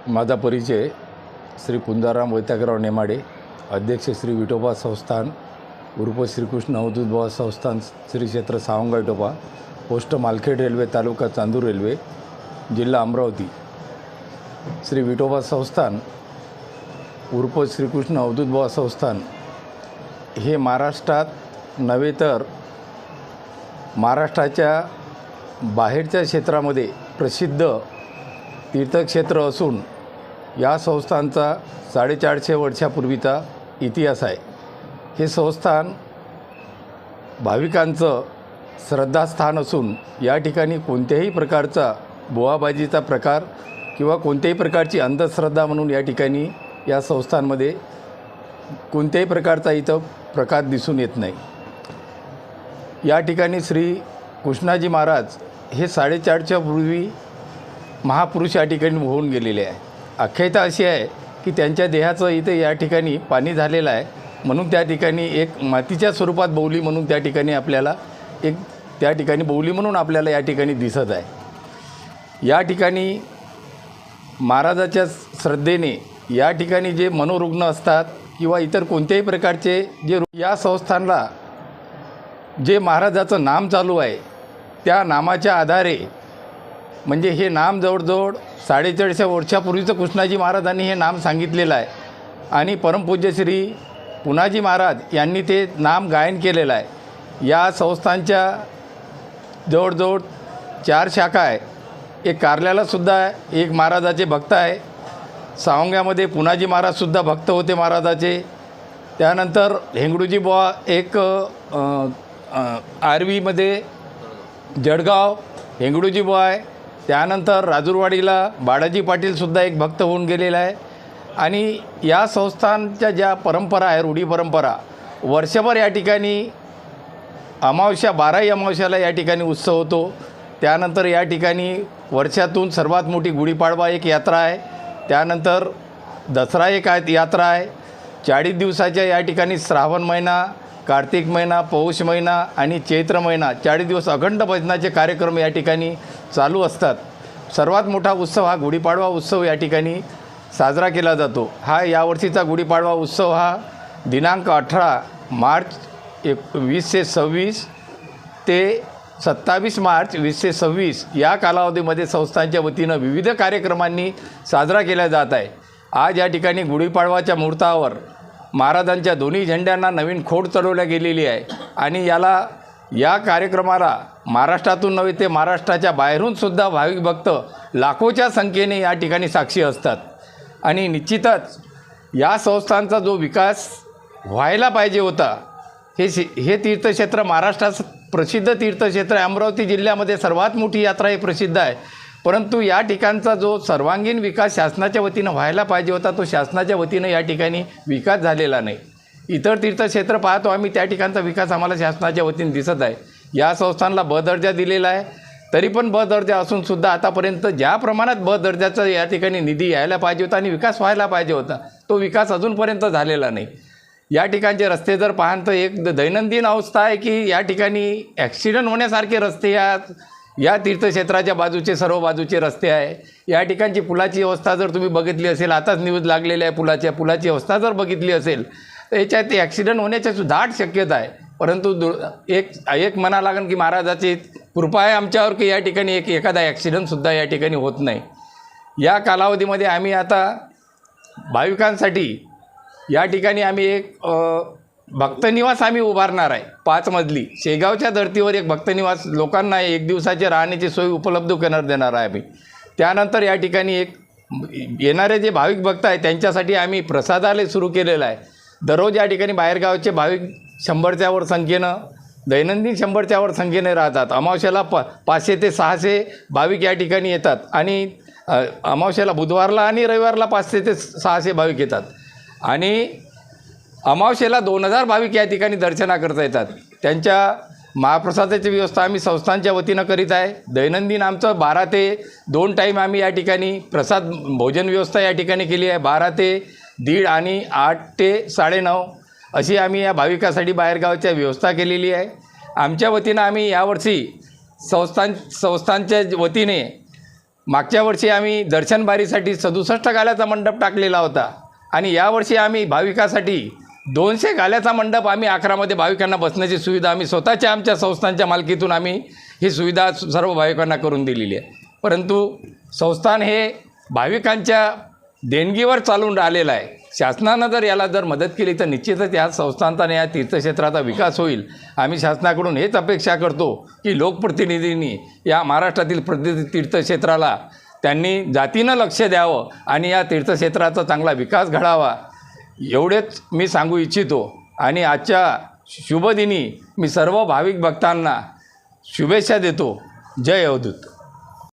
माझा परिचय श्री पुंजाराम वैतागराव नेमाडे, अध्यक्ष श्री विठोबा संस्थान उर्फ श्रीकृष्ण अवधूत बुवा संस्थान श्री क्षेत्र सावंगा विठोबा, पोस्ट मालखेड रेल्वे, तालुका चांदूर रेल्वे, जिल्हा अमरावती। श्री विठोबा संस्थान उर्फ श्रीकृष्ण अवधूत बुवा संस्थान हे महाराष्ट्रात नव्हे तर महाराष्ट्राच्या बाहेरच्या क्षेत्रामध्ये प्रसिद्ध तीर्थक्षेत्र असून या संस्थानचा 450 वर्षापूर्वीचा इतिहास आहे। हे संस्थान भाविकांचं श्रद्धास्थान असून या ठिकाणी कोणत्याही प्रकारचा बुवाबाजीचा प्रकार किंवा कोणत्याही प्रकारची अंधश्रद्धा म्हणून या ठिकाणी या संस्थांमध्ये कोणत्याही प्रकारचा इथं प्रकार दिसून येत नाही। या ठिकाणी श्री कृष्णाजी महाराज हे 450 पूर्वी महापुरुष या ठिकाणी होऊन गेलेले आहे। आख्यायिका अशी आहे की त्यांच्या देहाचं इथे या ठिकाणी पाणी झालेलं आहे, म्हणून त्या ठिकाणी एक मातीच्या स्वरूपात बौली म्हणून त्या ठिकाणी आपल्याला बौली म्हणून आपल्याला या ठिकाणी दिसत आहे। या ठिकाणी महाराजाच्या श्रद्धेने या ठिकाणी जे मनोरुग्ण असतात किंवा इतर कोणत्याही प्रकारचे जे या संस्थानला जे महाराजाचं नाम चालू आहे त्या नामाच्या आधारे, म्हणजे हे नाम जवळजवळ 450 वर्षापूर्वीचं कृष्णाजी महाराजांनी हे नाम सांगितलेलं आहे आणि परमपूज्य श्री पुनाजी महाराज यांनी ते नाम गायन केलेलं आहे। या संस्थांच्या जवळजवळ 4 शाखा आहे। एक कारल्यालासुद्धा एक महाराजाचे भक्त आहे, सावंग्यामध्ये पुनाजी महाराजसुद्धा भक्त होते महाराजाचे। त्यानंतर हेंगडूजी बुवा एक आरवीमध्ये जळगाव हेंगडूजी बुवा आहे। त्यानंतर राजूरवाडीला बाळाजी पाटीलसुद्धा एक भक्त होऊन गेलेला आहे। आणि या संस्थांच्या ज्या परंपरा आहे, रूढी परंपरा, वर्षभर या ठिकाणी अमावस्या 12ही अमावस्याला या ठिकाणी उत्सव होतो। त्यानंतर या ठिकाणी वर्षातून सर्वात मोठी गुढीपाडवा एक यात्रा आहे, त्यानंतर दसरा एक यात्रा आहे। 40 दिवसाच्या या ठिकाणी श्रावण महिना, कार्तिक महिना, पौष महिना आणि चैत्र महिना 40 दिवस अखंड भजनाचे कार्यक्रम या ठिकाणी चालू असतात। सर्वात मोठा उत्सव हा गुढीपाडवा उत्सव या ठिकाणी साजरा केला जातो। हा यावर्षीचा गुढीपाडवा उत्सव हा दिनांक 18 मार्च 2026 ते 27 मार्च 2026 या कालावधीमध्ये संस्थांच्या वतीनं विविध कार्यक्रमांनी साजरा केला जात आहे। आज या ठिकाणी गुढीपाडवाच्या मुहूर्तावर महाराजांच्या दोन्ही झेंड्यांना नवीन खोड चढवल्या गेलेली आहे आणि या कार्यक्रमाला महाराष्ट्रातून नव्हे ते महाराष्ट्राच्या बाहेरूनसुद्धा भाविक भक्त लाखोच्या संख्येने या ठिकाणी साक्षी असतात। आणि निश्चितच या संस्थांचा जो विकास व्हायला पाहिजे होता, हे तीर्थक्षेत्र महाराष्ट्रात प्रसिद्ध तीर्थक्षेत्र आहे। अमरावती जिल्ह्यामध्ये सर्वात मोठी यात्रा हे प्रसिद्ध आहे, परंतु या ठिकाणचा जो सर्वांगीण विकास शासनाच्या वतीनं व्हायला पाहिजे होता तो शासनाच्या वतीनं या ठिकाणी विकास झालेला नाही। इतर तीर्थक्षेत्र पाहतो आम्ही, त्या ठिकाणचा विकास आम्हाला शासनाच्या वतीने दिसत आहे। या संस्थांना ब दर्जा दिलेला आहे, तरी पण ब दर्जा असूनसुद्धा आतापर्यंत ज्या प्रमाणात ब दर्जाचा या ठिकाणी निधी यायला पाहिजे होता आणि विकास व्हायला पाहिजे होता तो विकास अजूनपर्यंत झालेला नाही। या ठिकाणचे रस्ते जर पाहाल तर एक दैनंदिन अवस्था आहे की या ठिकाणी ॲक्सिडेंट होण्यासारखे रस्ते या तीर्थक्षेत्राच्या बाजूचे सर्व बाजूचे रस्ते आहे। या ठिकाणची पुलाची अवस्था जर तुम्ही बघितली असेल, आताच न्यूज लागलेली आहे पुलाची अवस्था जर बघितली असेल तर याच्यात ॲक्सिडेंट होण्याची दाट शक्यता आहे। परंतु एक म्हणा लागेल की महाराजाची कृपा आहे आमच्यावर की या ठिकाणी एखादा ॲक्सिडेंटसुद्धा या ठिकाणी होत नाही। या कालावधीमध्ये आम्ही आता भाविकांसाठी या ठिकाणी आम्ही एक भक्तनिवास आम्ही उभारणार आहे, 5 मजली शेगावच्या धर्तीवर एक भक्तनिवास लोकांना 1 दिवसाची राहण्याची सोय उपलब्ध करणार देणार आहे आम्ही। त्यानंतर या ठिकाणी एक येणारे जे भाविक भक्त आहेत त्यांच्यासाठी आम्ही प्रसादालय सुरू केलेलं आहे। दररोज या ठिकाणी बाहेरगावचे भाविक 100च्या वर संख्येनं दैनंदिन 100च्या वर संख्येने राहतात। अमावस्याला 500 ते 600 भाविक या ठिकाणी येतात आणि अमावस्याला बुधवारला आणि रविवारला 500 ते 600 भाविक येतात आणि अमावस्येला 2000 भाविक या ठिकाणी दर्शनाकरता येतात। त्यांच्या महाप्रसादाची व्यवस्था आम्ही संस्थांच्या वतीनं करीत आहे। दैनंदिन आमचं 12 ते 2 टाईम आम्ही या ठिकाणी प्रसाद भोजन व्यवस्था या ठिकाणी केली आहे। 12 ते 1:30 आणि 8 ते 9:30 अशी आम्ही या भाविकासाठी बाहेरगावच्या व्यवस्था केलेली आहे। आमच्या वतीनं आम्ही यावर्षी संस्थांच्या वतीने मागच्या वर्षी आम्ही दर्शन बारीसाठी 67 गाल्याचा मंडप टाकलेला होता आणि यावर्षी आम्ही भाविकासाठी 200 गाल्याचा मंडप आम्ही 11मध्ये भाविकांना बसण्याची सुविधा आम्ही स्वतःच्या आमच्या संस्थांच्या मालकीतून आम्ही ही सुविधा सर्व भाविकांना करून दिलेली आहे. परंतु संस्थान हे भाविकांच्या देणगीवर चालून राहिलेलं आहे. शासनानं जर याला जर मदत केली तर निश्चितच या संस्थांचा आणि या तीर्थक्षेत्राचा विकास होईल. आम्ही शासनाकडून हेच अपेक्षा करतो की लोकप्रतिनिधींनी या महाराष्ट्रातील प्रत्येक तीर्थक्षेत्राला त्यांनी जातीनं लक्ष द्यावं आणि या तीर्थक्षेत्राचा चांगला विकास घडावा एवढेच मी सांगू इच्छितो. आणि आजच्या शुभदिनी मी सर्व भाविक भक्तांना शुभेच्छा देतो. जय अवधूत.